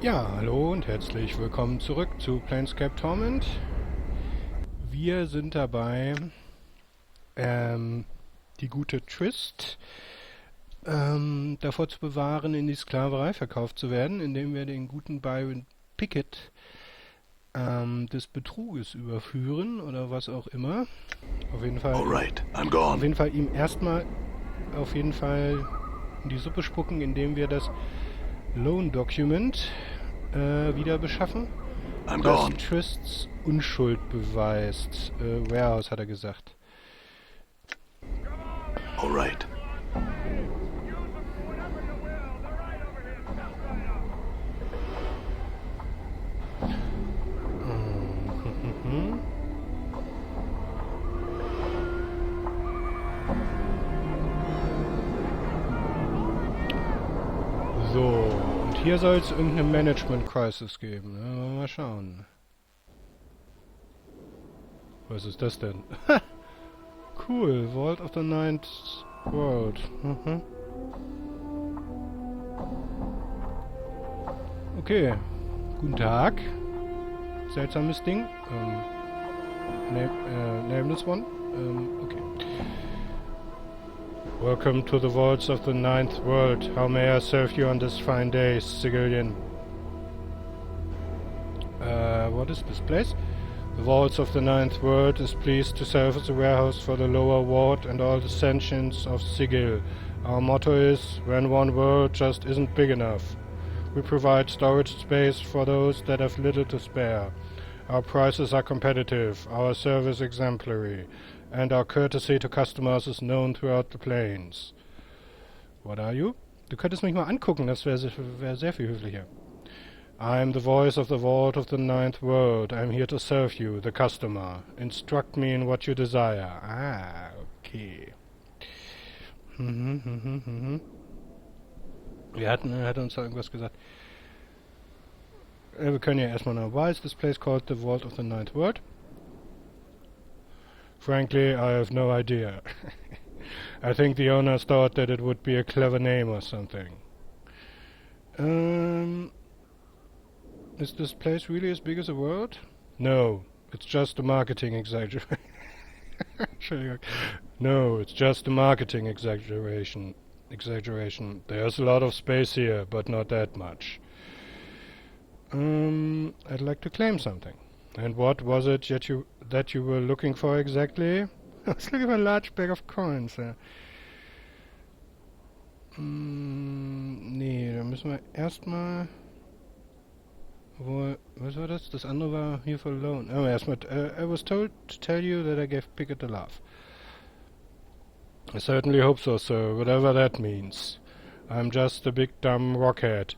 Ja, hallo und herzlich willkommen zurück zu Planescape Torment. Wir sind dabei, die gute Trist davor zu bewahren, in die Sklaverei verkauft zu werden, indem wir den guten Byron Pickett des Betruges überführen oder was auch immer. Auf jeden Fall, auf jeden Fall ihm erstmal in die Suppe spucken, indem wir das Loan Document wieder beschaffen. Das Trists Unschuld beweist. Warehouse hat er gesagt. Alright. So, und hier soll es irgendeine Management-Crisis geben. Ne? Mal schauen. Was ist das denn? Cool, Vault of the Ninth World. Okay, guten Tag. Seltsames Ding. Nameless one. Okay. Welcome to the vaults of the Ninth World. How may I serve you on this fine day, civilian? What is this place? The vaults of the Ninth World is pleased to serve as a warehouse for the lower ward and all the sentients of Sigil. Our motto is, when one world just isn't big enough. We provide storage space for those that have little to spare. Our prices are competitive, our service exemplary, and our courtesy to customers is known throughout the plains. What are you? Du könntest mich mal angucken, das wäre sehr viel höflicher. I'm the voice of the vault of the Ninth World. I'm here to serve you, the customer. Instruct me in what you desire. Ah, okay. Er hat uns da irgendwas gesagt. Wir können ja erstmal noch. Why is this place called the Vault of the Ninth World? Frankly, I have no idea. I think the owners thought that it would be a clever name or something. Is this place really as big as the world? No, it's just a marketing exaggeration. No, it's just a marketing exaggeration. There's a lot of space here, but not that much. I'd like to claim something. And what was it that you were looking for exactly? I was looking for a large bag of coins. Nee, da müssen wir erstmal... Was war das? Das andere war hier for loan. Oh, erstmal... I was told to tell you that I gave Pickett a laugh. I certainly hope so, sir, whatever that means. I'm just a big dumb rockhead.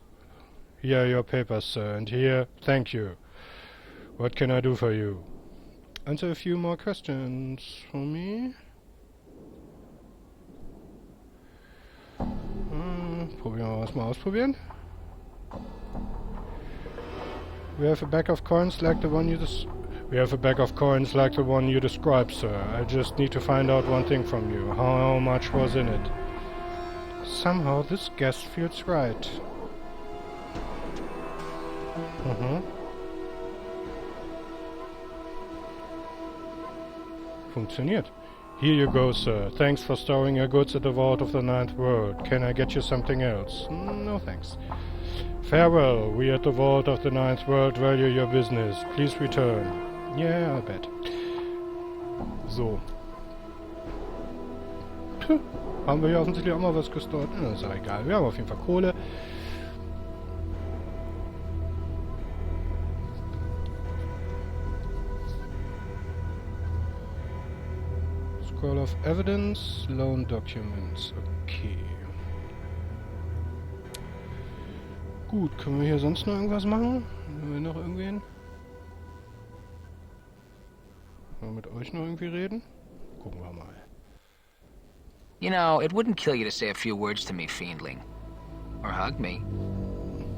Here are your papers, sir, and here, thank you. What can I do for you? Answer a few more questions for me. Probieren wir was mal ausprobieren. We have a bag of coins like the one you described, sir. I just need to find out one thing from you. How much was in it? Somehow this guess feels right. Funktioniert. Here you go, sir. Thanks for storing your goods at the Vault of the Ninth World. Can I get you something else? No, thanks. Farewell. We at the Vault of the Ninth World value your business. Please return. Yeah, I bet. So. Haben wir hier offensichtlich auch mal was gestort? Ist ja egal. Wir haben auf jeden Fall Kohle. Scroll of Evidence, Loan Documents. Okay. Gut, können wir hier sonst noch irgendwas machen? Haben wir noch irgendwen? Wollen wir mit euch noch irgendwie reden? Gucken wir mal. You know, it wouldn't kill you to say a few words to me, Fiendling. Or hug me.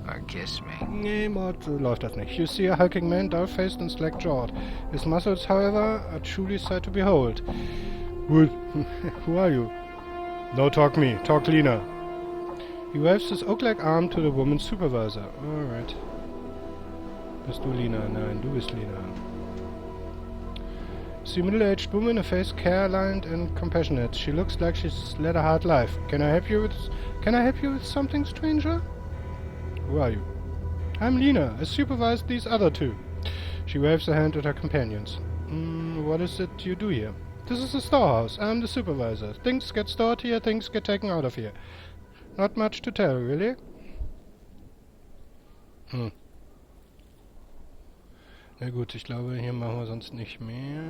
Or kiss me. Nee, Mord, so läuft das nicht. You see a hulking man, dull-faced and slack-jawed. His muscles, however, are truly sight to behold. Who are you? No, talk me. Talk cleaner. He waves his oak-like arm to the woman's supervisor. Alright. Bist du Lina? Nein, du bist Lina. See a middle-aged woman, a face care-lined and compassionate. She looks like she's led a hard life. Can I help you with something, stranger? Who are you? I'm Lina. I supervise these other two. She waves a hand at her companions. What is it you do here? This is a storehouse. I'm the supervisor. Things get stored here, things get taken out of here. Not much to tell, really. Na gut, ich glaube, hier machen wir sonst nicht mehr.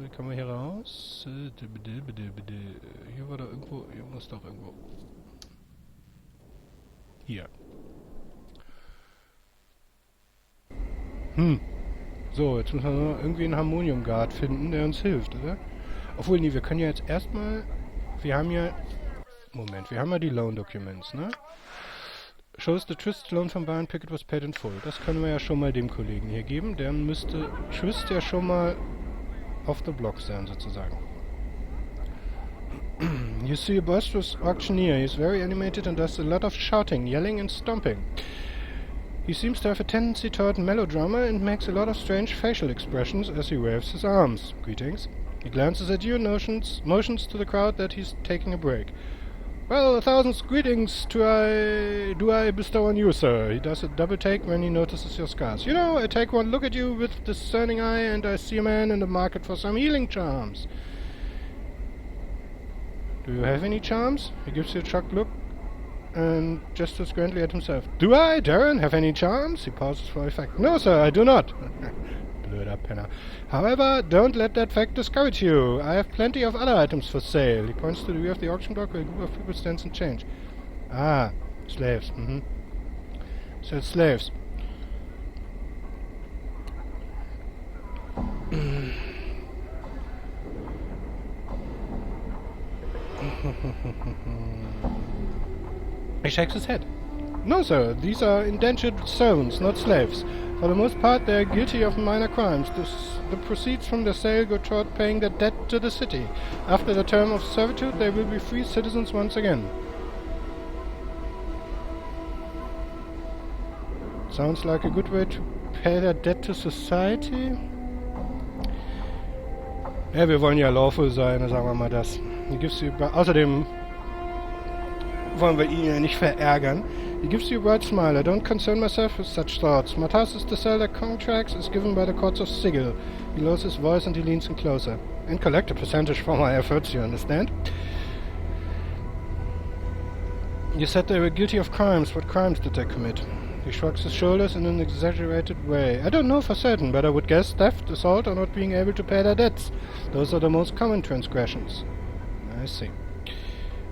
Wie kommen wir hier raus? Hier war doch irgendwo... Hier muss doch irgendwo... Hier. So, jetzt müssen wir nur irgendwie einen Harmonium-Guard finden, der uns hilft, oder? Obwohl, nee, wir können ja jetzt erstmal... Wir haben ja... Moment, wir haben ja die Loan-Documents, ne? Shows the Trist loan from Byron Pickett was paid in full. Das können wir ja schon mal dem Kollegen hier geben. Der müsste Trist ja schon mal off the block sein, sozusagen. You see a boisterous auctioneer. He's very animated and does a lot of shouting, yelling and stomping. He seems to have a tendency toward melodrama and makes a lot of strange facial expressions as he waves his arms. Greetings. He glances at you and motions to the crowd that he's taking a break. Well, 1,000 greetings do I bestow on you, sir. He does a double take when he notices your scars. You know, I take one look at you with discerning eye and I see a man in the market for some healing charms. Do you have any charms? He gives you a shocked look and gestures grandly at himself. Do I, Darren, have any charms? He pauses for effect. No, sir, I do not. Blöder Penner. However, don't let that fact discourage you. I have plenty of other items for sale. He points to the rear of the auction block where a group of people stands and change. Ah, slaves. So it's slaves. He shakes his head. No, sir, these are indentured servants, not slaves. For the most part, they are guilty of minor crimes. The proceeds from their sale go toward paying their debt to the city. After the term of servitude, they will be free citizens once again. Sounds like a good way to pay their debt to society. Ja, wir wollen ja lawful sein, sagen wir mal das. Außerdem wollen wir ihn ja nicht verärgern. He gives you a bright smile. I don't concern myself with such thoughts. My task is to sell the contracts as given by the courts of Sigil. He lowers his voice and he leans in closer. And collect a percentage for my efforts, you understand? You said they were guilty of crimes. What crimes did they commit? He shrugs his shoulders in an exaggerated way. I don't know for certain, but I would guess theft, assault, or not being able to pay their debts. Those are the most common transgressions. I see.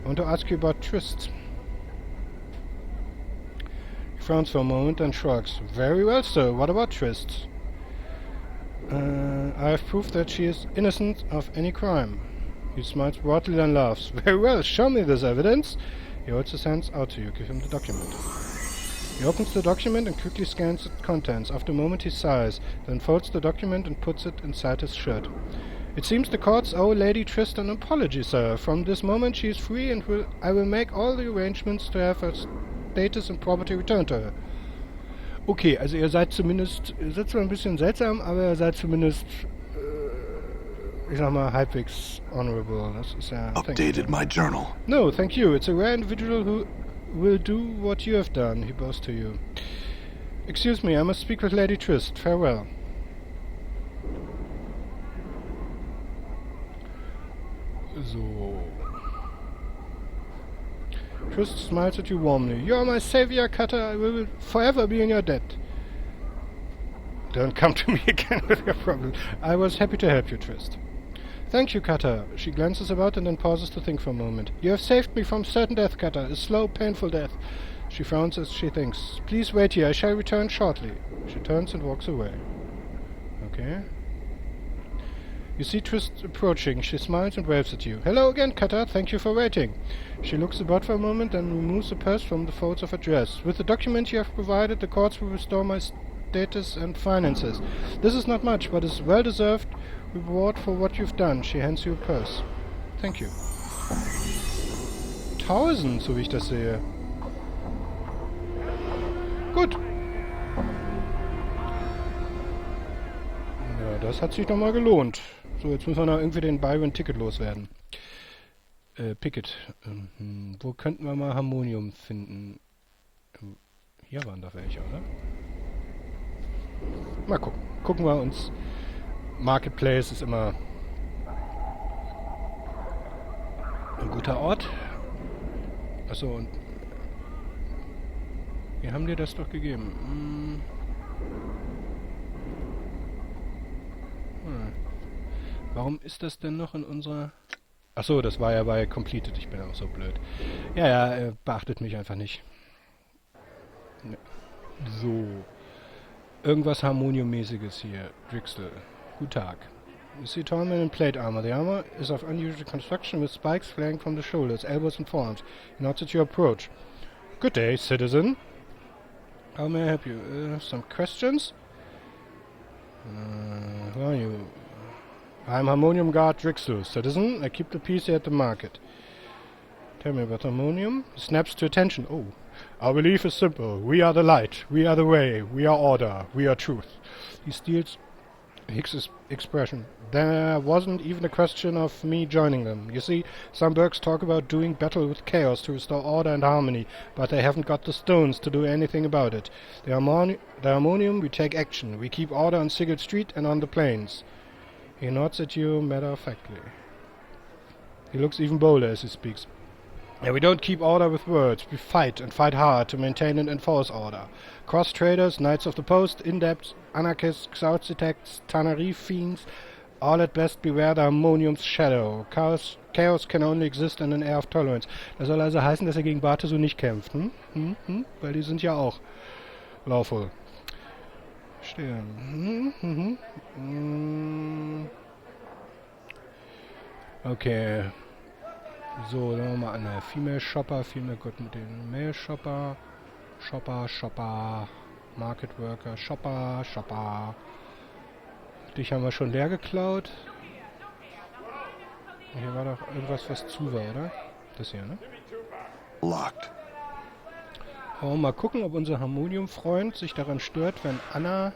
I want to ask you about trysts. He frowns for a moment and shrugs. Very well, sir. What about trysts? I have proof that she is innocent of any crime. He smiles broadly and laughs. Very well, show me this evidence. He holds his hands out to you. Give him the document. He opens the document and quickly scans its contents. After a moment he sighs, then folds the document and puts it inside his shirt. It seems the courts owe Lady Trist an apology, sir. From this moment she is free and I will make all the arrangements to have her status and property returned to her. Okay, also ihr seid zumindest, ihr seid zwar ein bisschen seltsam, aber ihr seid zumindest, ich sag mal, halbwegs honorable. Das ist ja... Updated my journal. No, thank you. It's a rare individual who will do what you have done, he bows to you. Excuse me, I must speak with Lady Trist. Farewell. So. Trist smiles at you warmly. You are my savior, Cutter. I will forever be in your debt. Don't come to me again with your problem. I was happy to help you, Trist. Thank you, Cutter. She glances about and then pauses to think for a moment. You have saved me from certain death, Cutter. A slow, painful death. She frowns as she thinks. Please wait here. I shall return shortly. She turns and walks away. Okay. You see Trist approaching. She smiles and waves at you. Hello again, Cutter. Thank you for waiting. She looks about for a moment and removes a purse from the folds of her dress. With the document you have provided, the courts will restore my status and finances. This is not much, but is well-deserved reward for what you've done. She hands you a purse. Thank you. 1000, so wie ich das sehe. Gut. Ja, das hat sich doch mal gelohnt. So, jetzt müssen wir noch irgendwie den Byron-Ticket loswerden. Picket. Wo könnten wir mal Harmonium finden? Hier waren doch welche, oder? Mal gucken. Gucken wir uns. Marketplace ist immer ein guter Ort. Achso, und wir haben dir das doch gegeben. Warum ist das denn noch in unserer... Achso, das war ja bei Completed. Ich bin auch so blöd. Ja, beachtet mich einfach nicht. Ja. So. Irgendwas Harmonium-mäßiges hier. Drixel. Guten Tag. You see Torment in plate armor. The armor is of unusual construction with spikes flaring from the shoulders, elbows and forearms. He nods at your approach. Good day, citizen. How may I help you? Some questions? Who are you? I'm Harmonium Guard Drixel, citizen. I keep the piece here at the market. Tell me about Harmonium. He snaps to attention. Oh. Our belief is simple. We are the light. We are the way. We are order. We are truth. He steals Hicks' expression. There wasn't even a question of me joining them. You see, some Burks talk about doing battle with chaos to restore order and harmony, but they haven't got the stones to do anything about it. The Harmonium, we take action. We keep order on Sigurd Street and on the plains. He nods at you matter-of-factly. He looks even bolder as he speaks. And we don't keep order with words. We fight, and fight hard, to maintain and enforce order. Cross-traders, Knights of the Post, Indepts, Anarchists, Xauts-Detects, Tanarif fiends, all at best beware the Harmonium's shadow. Chaos can only exist in an air of tolerance. Das soll also heißen, dass er gegen Bartesu nicht kämpft, Weil die sind ja auch lawful. Stehen. Okay. So, dann machen wir mal an. Female Shopper, Female gut mit den Male Shopper. Shopper. Market Worker, Shopper. Dich haben wir schon leer geklaut. Hier war doch irgendwas, was zu war, oder? Das hier, ne? Locked. Mal gucken, ob unser Harmonium-Freund sich daran stört, wenn Anna...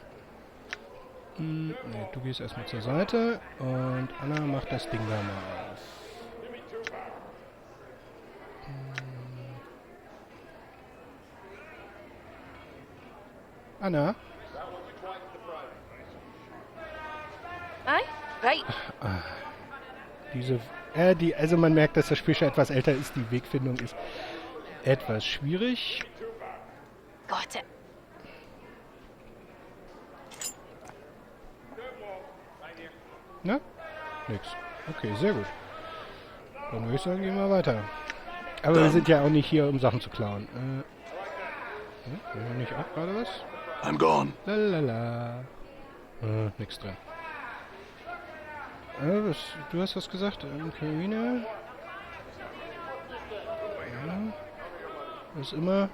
ne, du gehst erstmal zur Seite und Anna macht das Ding da mal auf. Anna? Hi. Also man merkt, dass das Spiel schon etwas älter ist. Die Wegfindung ist etwas schwierig. Gott. Na? Nix. Okay, sehr gut. Dann würde ich sagen, gehen wir weiter. Aber wir sind ja auch nicht hier, um Sachen zu klauen. Nicht auch gerade was? I'm gone. Lalala. Nix drin. Du hast was gesagt, Karina? Ja. Ist immer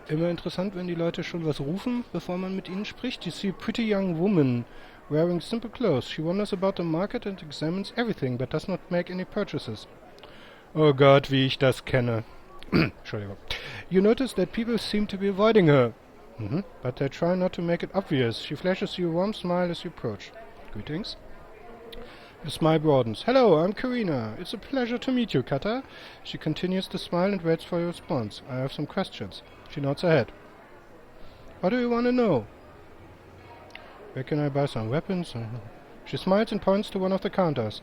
interessant, wenn die Leute schon was rufen, bevor man mit ihnen spricht. You see a pretty young woman wearing simple clothes. She wanders about the market and examines everything, but does not make any purchases. Oh Gott, wie ich das kenne. Entschuldigung. You notice that people seem to be avoiding her. But they try not to make it obvious. She flashes you a warm smile as you approach. Greetings. The smile broadens. Hello, I'm Karina. It's a pleasure to meet you, Kata. She continues to smile and waits for your response. I have some questions. She nods her head. What do you want to know? Where can I buy some weapons? She smiles and points to one of the counters.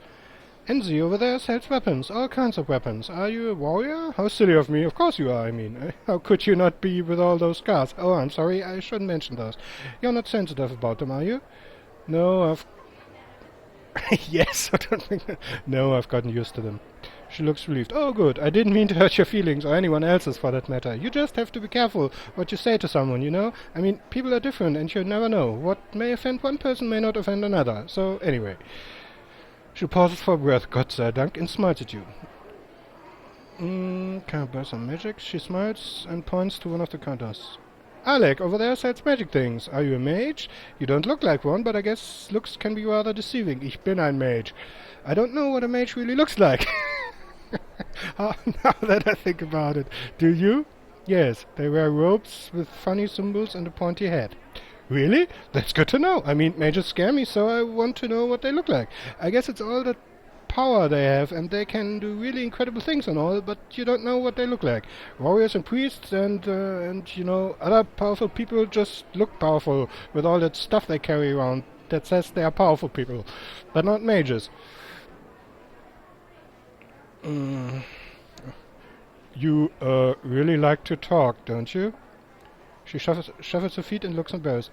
Enzi over there sells weapons, all kinds of weapons. Are you a warrior? How silly of me. Of course you are, I mean. How could you not be with all those scars? Oh, I'm sorry, I shouldn't mention those. You're not sensitive about them, are you? No, I've... Yes, I don't think... No, I've gotten used to them. She looks relieved. Oh, good. I didn't mean to hurt your feelings, or anyone else's for that matter. You just have to be careful what you say to someone, you know? I mean, people are different, and you never know. What may offend one person may not offend another. So, anyway... She pauses for breath, Gott sei Dank, and smiles at you. Can I buy some magic? She smiles and points to one of the counters. Alec, over there sells magic things. Are you a mage? You don't look like one, but I guess looks can be rather deceiving. Ich bin ein mage. I don't know what a mage really looks like. Now that I think about it. Do you? Yes, they wear robes with funny symbols and a pointy head. Really? That's good to know. I mean, mages scare me, so I want to know what they look like. I guess it's all that power they have, and they can do really incredible things and all, but you don't know what they look like. Warriors and priests and you know, other powerful people just look powerful with all that stuff they carry around that says they are powerful people, but not mages. You really like to talk, don't you? She shuffles her feet and looks embarrassed.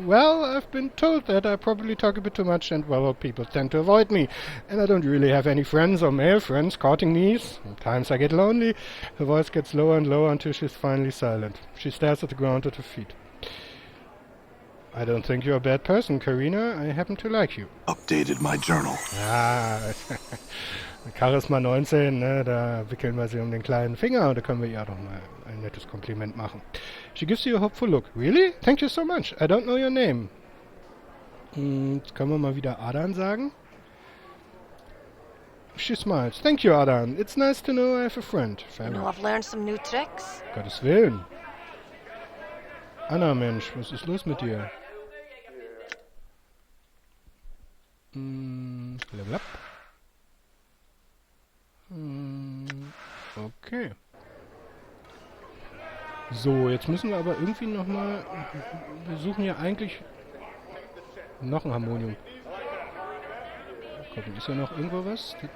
Well, I've been told that I probably talk a bit too much, and, well, people tend to avoid me. And I don't really have any friends or male friends courting me. Sometimes I get lonely. Her voice gets lower and lower until she's finally silent. She stares at the ground at her feet. I don't think you're a bad person, Karina. I happen to like you. Updated my journal. Charisma 19, ne, da wickeln wir sie um den kleinen Finger und da können wir ihr doch mal ein nettes Kompliment machen. She gives you a hopeful look. Really? Thank you so much. I don't know your name. Jetzt können wir mal wieder Adan sagen. She smiles. Thank you, Adan. It's nice to know I have a friend. You know, I've learned some new tricks. Gottes Willen. Anna, Mensch, was ist los mit dir? Level up. Okay. So, jetzt müssen wir aber irgendwie nochmal... Wir suchen ja eigentlich noch ein Harmonium. Gucken, ist ja noch irgendwo was? Hier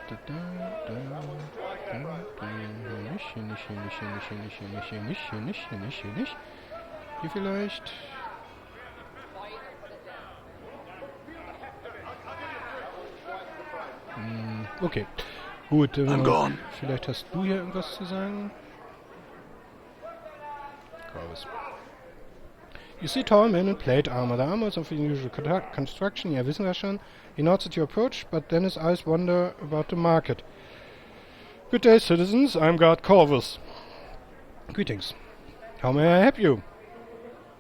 nicht. Hier vielleicht. Okay. Gut, vielleicht hast du hier irgendwas zu sagen. You see Torment in plate armor. The armor is of unusual construction. Ja, wissen wir schon. He nods at your approach, but then his eyes wander about the market. Good day, citizens. I'm Guard Corvus. Greetings. How may I help you?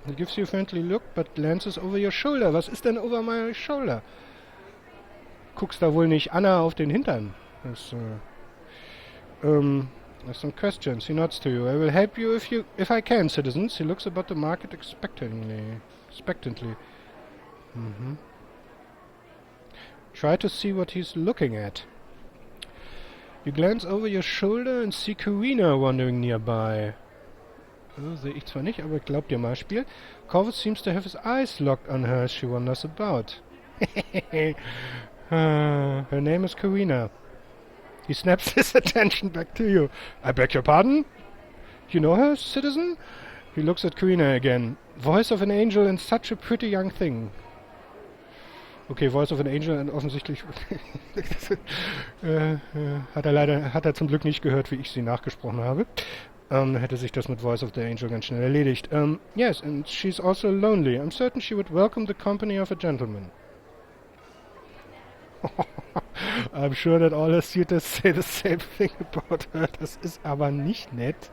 He gives you a friendly look, but glances over your shoulder. Was ist denn over my shoulder? Guckst da wohl nicht Anna auf den Hintern? There's some questions. He nods to you. I will help you if I can, citizens. He looks about the market expectantly. Try to see what he's looking at. You glance over your shoulder and see Karina wandering nearby. Oh, sehe ich zwar nicht, aber ich glaub dir mal, Spiel. Corvus seems to have his eyes locked on her as she wanders about. Her name is Karina. He snaps his attention back to you. I beg your pardon? You know her, citizen? He looks at Karina again. Voice of an angel and such a pretty young thing. Okay, Voice of an Angel und offensichtlich hat er zum Glück nicht gehört, wie ich sie nachgesprochen habe. Hätte sich das mit Voice of the Angel ganz schnell erledigt. Yes, and she's also lonely. I'm certain she would welcome the company of a gentleman. I'm sure that all her suitors say the same thing about her. Das ist aber nicht nett.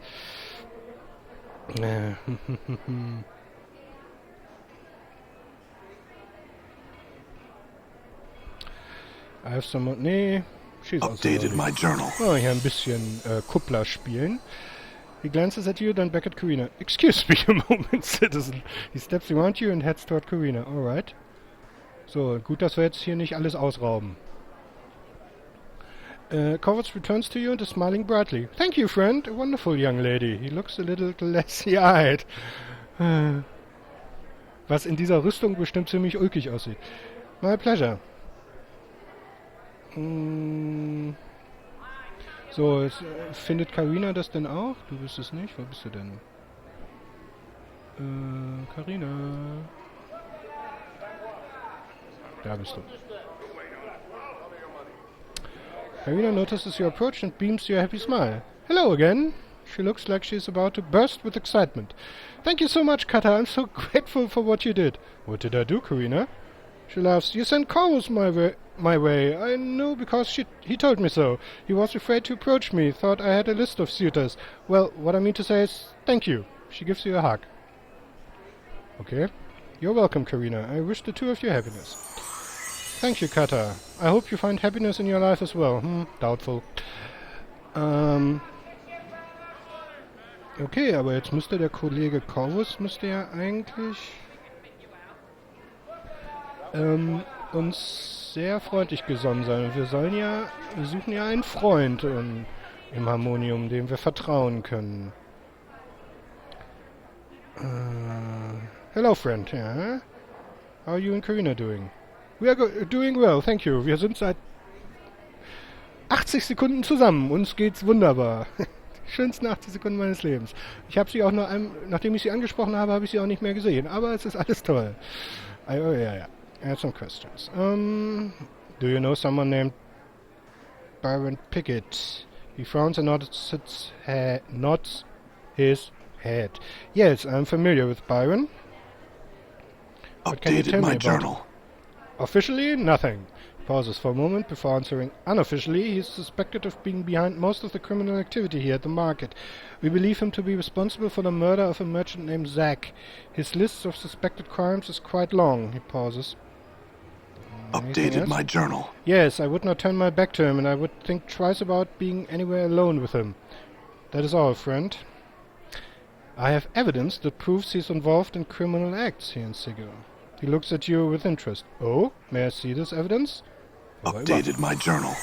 I have someone... Nee, she's Updated my journal. Oh, hier ein bisschen Kuppler spielen. He glances at you, then back at Karina. Excuse me a moment, citizen. He steps around you and heads toward Karina. Alright. So, gut, dass wir jetzt hier nicht alles ausrauben. Corvus returns to you and is smiling brightly. Thank you, friend. A wonderful young lady. He looks a little glassy-eyed. Was in dieser Rüstung bestimmt ziemlich ulkig aussieht. My pleasure. So, jetzt, findet Karina das denn auch? Du bist es nicht? Wo bist du denn? Karina. Da bist du. Karina notices your approach and beams you a happy smile. Hello again. She looks like she's about to burst with excitement. Thank you so much, Kata. I'm so grateful for what you did. What did I do, Karina? She laughs. You sent Corvus my way. I know because he told me so. He was afraid to approach me. Thought I had a list of suitors. Well, what I mean to say is thank you. She gives you a hug. Okay. You're welcome, Karina. I wish the two of you happiness. Thank you, Kata. I hope you find happiness in your life as well. Doubtful. Okay, aber jetzt müsste der Kollege Corvus ja eigentlich uns sehr freundlich gesonnen sein. Und wir suchen ja einen Freund im Harmonium, dem wir vertrauen können. Hello, friend. Yeah. How are you and Karina doing? We are doing well, thank you. Wir sind seit 80 Sekunden zusammen. Uns geht's wunderbar. Die schönsten 80 Sekunden meines Lebens. Ich habe sie auch nur nachdem ich sie angesprochen habe, habe ich sie auch nicht mehr gesehen. Aber es ist alles toll. Oh, yeah. I have some questions. Do you know someone named Byron Pickett? He frowns and nods his head. Yes, I'm familiar with Byron. What can you Updated tell me my about journal. him? Officially, nothing. He pauses for a moment before answering. Unofficially, he is suspected of being behind most of the criminal activity here at the market. We believe him to be responsible for the murder of a merchant named Zack. His list of suspected crimes is quite long. He pauses. Anything Updated else? my journal. Yes, I would not turn my back to him, and I would think twice about being anywhere alone with him. That is all, friend. I have evidence that proves he's involved in criminal acts here in Sigil. He looks at you with interest. Oh, may I see this evidence? Updated my journal.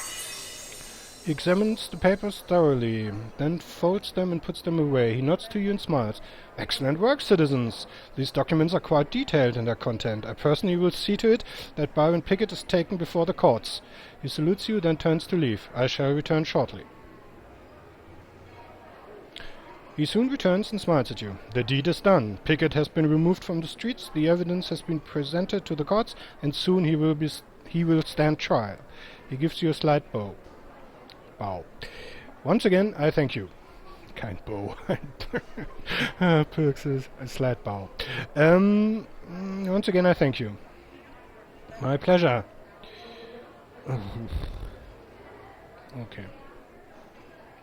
He examines the papers thoroughly, then folds them and puts them away. He nods to you and smiles. Excellent work, citizens. These documents are quite detailed in their content. I personally will see to it that Byron Pickett is taken before the courts. He salutes you, then turns to leave. I shall return shortly. He soon returns and smiles at you. The deed is done. Pickett has been removed from the streets, the evidence has been presented to the courts, and soon he will stand trial. He gives you a slight bow. Once again, I thank you. Kein Bow. Pirx is a slight bow. Once again, I thank you. My pleasure. Okay.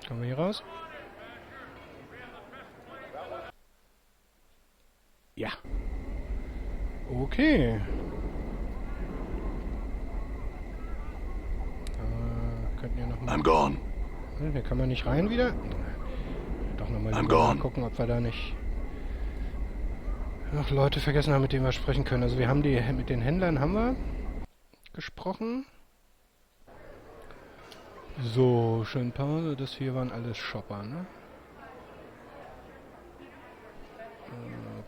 Kommen wir hier raus? Ja. Okay. Könnten wir nochmal... I'm gone. Hier kann man nicht rein wieder. Doch nochmal gucken, ob wir da nicht noch Leute vergessen haben, mit denen wir sprechen können. Also wir haben mit den Händlern haben wir gesprochen. So, schön Pause. Das hier waren alles Shopper, ne?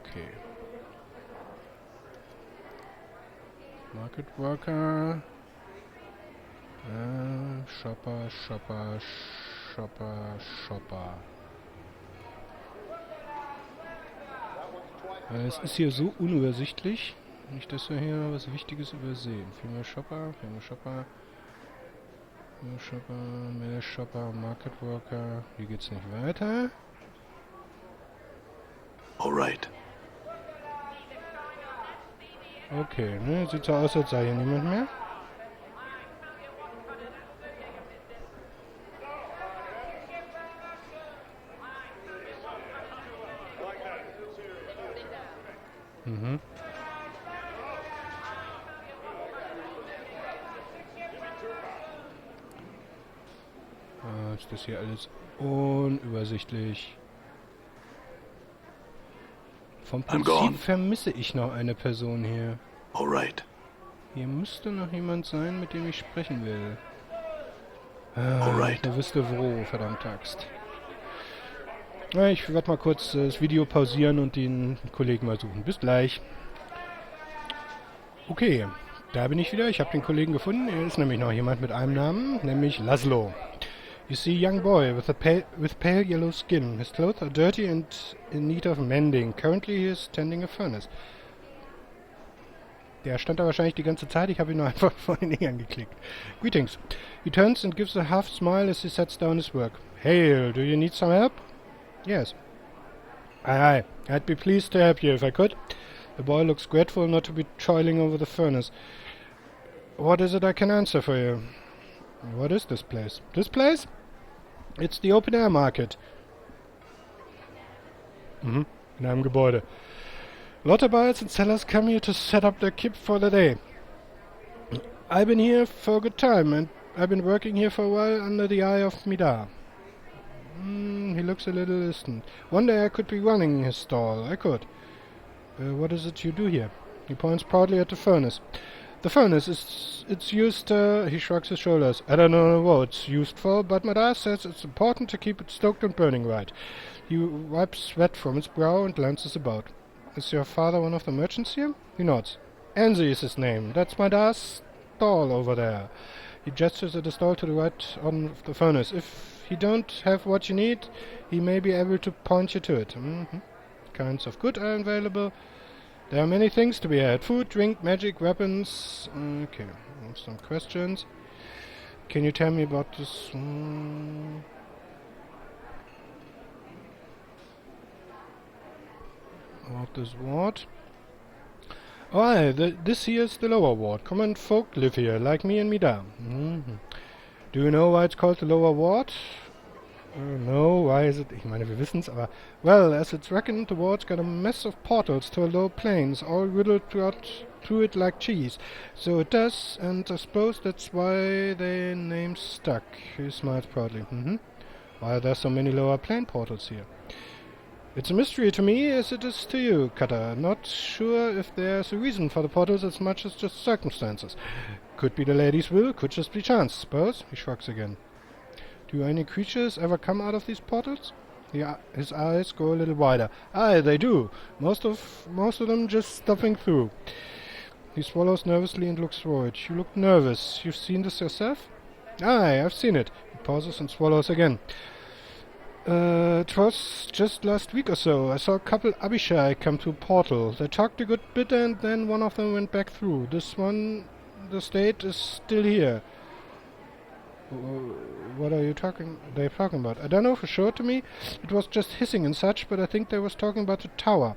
Okay. Market Worker. Shopper. Es ist hier so unübersichtlich. Nicht, dass wir hier was Wichtiges übersehen. Female Shopper, Male Shopper, Market Worker. Hier geht's nicht weiter. Alright. Okay, ne, sieht so aus, als sei hier niemand mehr. Mhm. Ist das hier alles unübersichtlich. Vom Prinzip vermisse ich noch eine Person hier. Alright. Hier müsste noch jemand sein, mit dem ich sprechen will. Alright. Der wüsste wo, verdammt Axt. Na, ich werde mal kurz das Video pausieren und den Kollegen mal suchen. Bis gleich. Okay, da bin ich wieder. Ich habe den Kollegen gefunden. Er ist nämlich noch jemand mit einem Namen, nämlich Laszlo. You see a young boy with pale yellow skin. His clothes are dirty and in need of mending. Currently he is tending a furnace. Der stand da wahrscheinlich die ganze Zeit. Ich habe ihn nur einfach vor den Dingern geklickt. Greetings. He turns and gives a half smile as he sets down his work. Hail, do you need some help? Yes. Aye. I'd be pleased to help you if I could. The boy looks grateful not to be toiling over the furnace. What is it I can answer for you? What is this place? This place? It's the open air market. In einem Gebäude. A lot of buyers and sellers come here to set up their kip for the day. I've been here for a good time, and I've been working here for a while under the eye of Midar. He looks a little distant. One day I could be running his stall. I could. What is it you do here? He points proudly at the furnace. The furnace it's used, he shrugs his shoulders. I don't know what it's used for, but my dad says it's important to keep it stoked and burning right. He wipes sweat from his brow and glances about. Is your father one of the merchants here? He nods. Anzi is his name. That's my dad's stall over there. He gestures at the stall to the right of the furnace. If you don't have what you need, he may be able to point you to it. Kinds of good are available. There are many things to be had. Food, drink, magic, weapons. Okay, some questions. Can you tell me about this? About this ward? Oh, this here is the lower ward. Common folk live here, like me and Mida. Do you know why it's called the lower ward? No, why is it? Ich meine, wir wissen's, aber... Well, as it's reckoned, the ward's got a mess of portals to low planes, all riddled through it like cheese. So it does, and I suppose that's why the name's stuck. He smiles proudly. Why are there so many lower plane portals here? It's a mystery to me, as it is to you, Cutter. Not sure if there's a reason for the portals as much as just circumstances. Could be the lady's will, could just be chance, suppose. He shrugs again. Do any creatures ever come out of these portals? His eyes go a little wider. Aye, they do. Most of them just stuffing through. He swallows nervously and looks worried. You look nervous. You've seen this yourself? Aye, I've seen it. He pauses and swallows again. It was just last week or so. I saw a couple Abishai come through a portal. They talked a good bit and then one of them went back through. This one, the state, is still here. What are they talking about? I don't know for sure. To me, it was just hissing and such, but I think they was talking about the tower.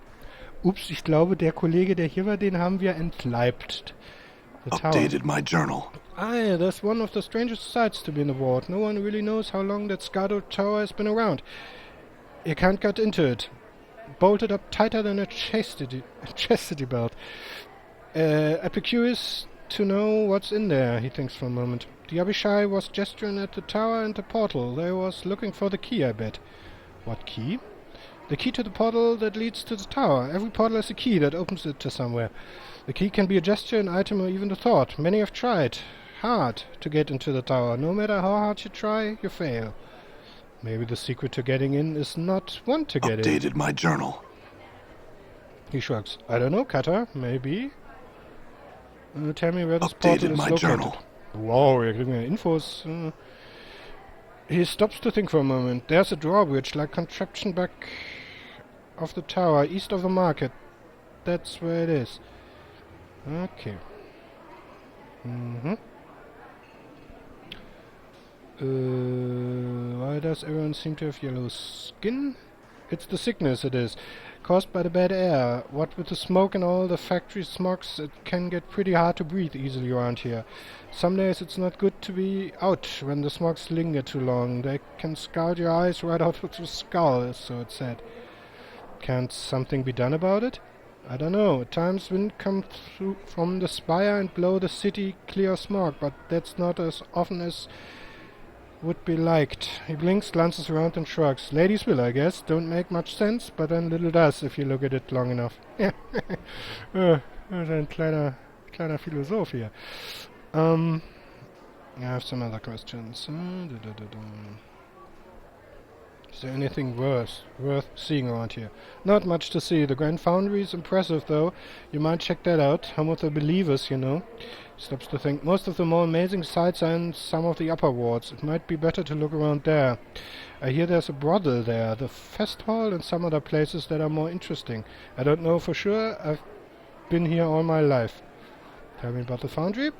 Ups, ich glaube, der Kollege, der hier war, den haben wir entleibt. The Updated my journal. Aye, that's one of the strangest sights to be in the ward. No one really knows how long that Scardo Tower has been around. You can't get into it. Bolted up tighter than a chastity belt. I'd be curious to know what's in there, he thinks for a moment. The Abishai was gesturing at the tower and the portal. They was looking for the key, I bet. What key? The key to the portal that leads to the tower. Every portal has a key that opens it to somewhere. The key can be a gesture, an item, or even a thought. Many have tried hard to get into the tower. No matter how hard you try, you fail. Maybe the secret to getting in is not want to get in. Updated my journal. He shrugs. I don't know, Cutter. Maybe. Tell me where this portal is located. Journal. Wow, wir kriegen ja Infos. He stops to think for a moment. There's a drawbridge-like contraption back of the tower, east of the market. That's where it is. Okay. Why does everyone seem to have yellow skin? It's the sickness, it is. Caused by the bad air. What with the smoke and all the factory smogs, it can get pretty hard to breathe easily around here. Some days it's not good to be out when the smogs linger too long. They can scout your eyes right out with the skull, so it's said. Can't something be done about it? I don't know. At times wind comes through from the spire and blow the city clear of smog, but that's not as often as would be liked. He blinks, glances around and shrugs. Ladies will, I guess. Don't make much sense, but then little does if you look at it long enough. Ein kleiner Philosoph hier. I have some other questions. Is there anything worth seeing around here? Not much to see. The Grand Foundry is impressive, though. You might check that out. Home of the Believers, you know. Stops to think. Most of the more amazing sights are in some of the upper wards. It might be better to look around there. I hear there's a brothel there, the Fest Hall, and some other places that are more interesting. I don't know for sure. I've been here all my life. Tell me about the Foundry.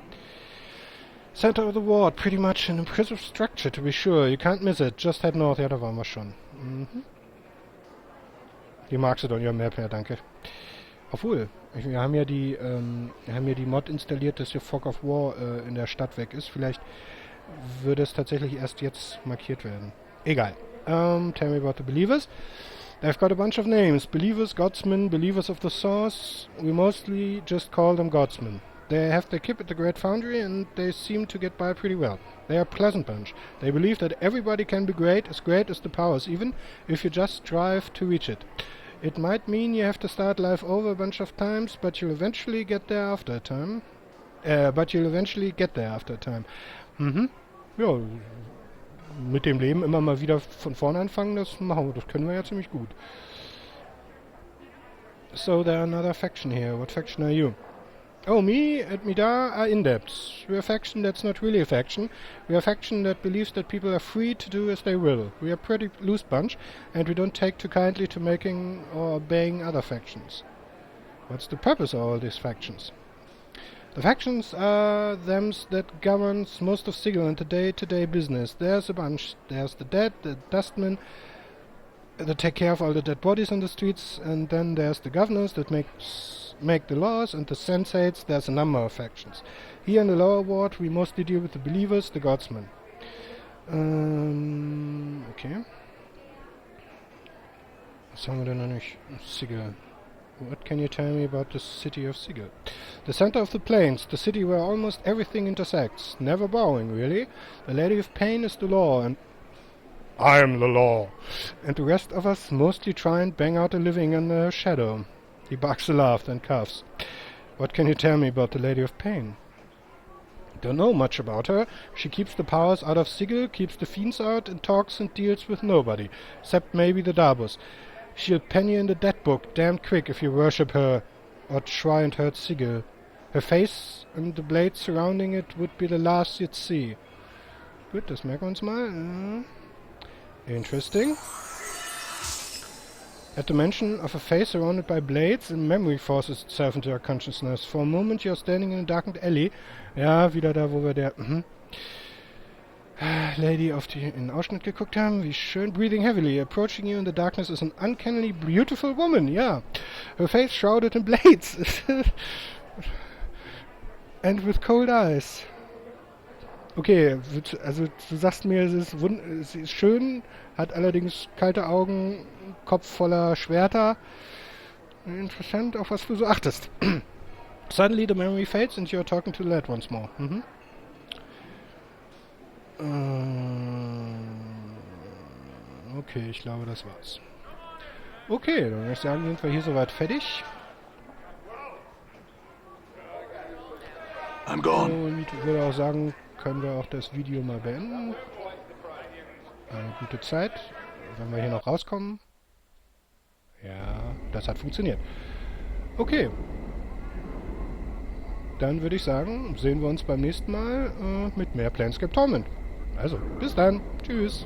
Center of the ward, pretty much an impressive structure, to be sure. You can't miss it. Just head north, ja, da waren wir schon. Die magst du doch, ja, mehr, danke. Obwohl, wir haben ja die Mod installiert, dass hier Fog of War in der Stadt weg ist. Vielleicht würde es tatsächlich erst jetzt markiert werden. Egal. Tell me about the Believers. They've got a bunch of names. Believers, Godsmen, Believers of the Source. We mostly just call them Godsmen. They have their kip at the Great Foundry, and they seem to get by pretty well. They are a pleasant bunch. They believe that everybody can be great as the powers, even if you just strive to reach it. It might mean you have to start life over a bunch of times, but you'll eventually get there after a time. Mhm. Ja, mit dem Leben immer mal wieder von vorne anfangen, das können wir ja ziemlich gut. So, there are another faction here. What faction are you? Oh, me and Midar are indebts. We're a faction that's not really a faction. We're a faction that believes that people are free to do as they will. We are a pretty loose bunch, and we don't take too kindly to making or obeying other factions. What's the purpose of all these factions? The factions are them that governs most of Sigil and the day-to-day business. There's a bunch. There's the dead, the dustmen, that take care of all the dead bodies on the streets, and then there's the governors that make the laws, and the sensates. There's a number of factions. Here in the lower ward we mostly deal with the believers, the godsmen. Okay. Was haben wir denn noch nicht? Sigil. What can you tell me about the city of Sigil? The center of the plains, the city where almost everything intersects. Never bowing, really. The Lady of Pain is the law, and I am the law. And the rest of us mostly try and bang out a living in the shadow. He barks a laugh, then coughs. What can you tell me about the Lady of Pain? Don't know much about her. She keeps the powers out of Sigil, keeps the fiends out, and talks and deals with nobody, except maybe the Darbus. She'll pen you in the dead book damned quick if you worship her or try and hurt Sigil. Her face and the blades surrounding it would be the last you'd see. Gut, das merken wir uns mal. Interesting. At the mention of a face surrounded by blades, a memory forces itself into your consciousness. For a moment you're standing in a darkened alley. Ja, wieder da, wo wir der Lady auf den Ausschnitt geguckt haben. Wie schön. Breathing heavily. Approaching you in the darkness is an uncannily beautiful woman. Ja. Her face shrouded in blades. And with cold eyes. Okay, also du sagst mir, sie ist schön, hat allerdings kalte Augen, Kopf voller Schwerter. Interessant, auf was du so achtest. Suddenly the memory fades and you're talking to the lad once more. Mhm. Okay, ich glaube, das war's. Okay, dann würde ich sagen, sind wir hier soweit fertig. I'm gone. Und ich würde auch sagen, können wir auch das Video mal beenden. Eine gute Zeit, wenn wir hier noch rauskommen. Ja, das hat funktioniert. Okay. Dann würde ich sagen, sehen wir uns beim nächsten Mal mit mehr Planescape Torment. Also, bis dann. Tschüss.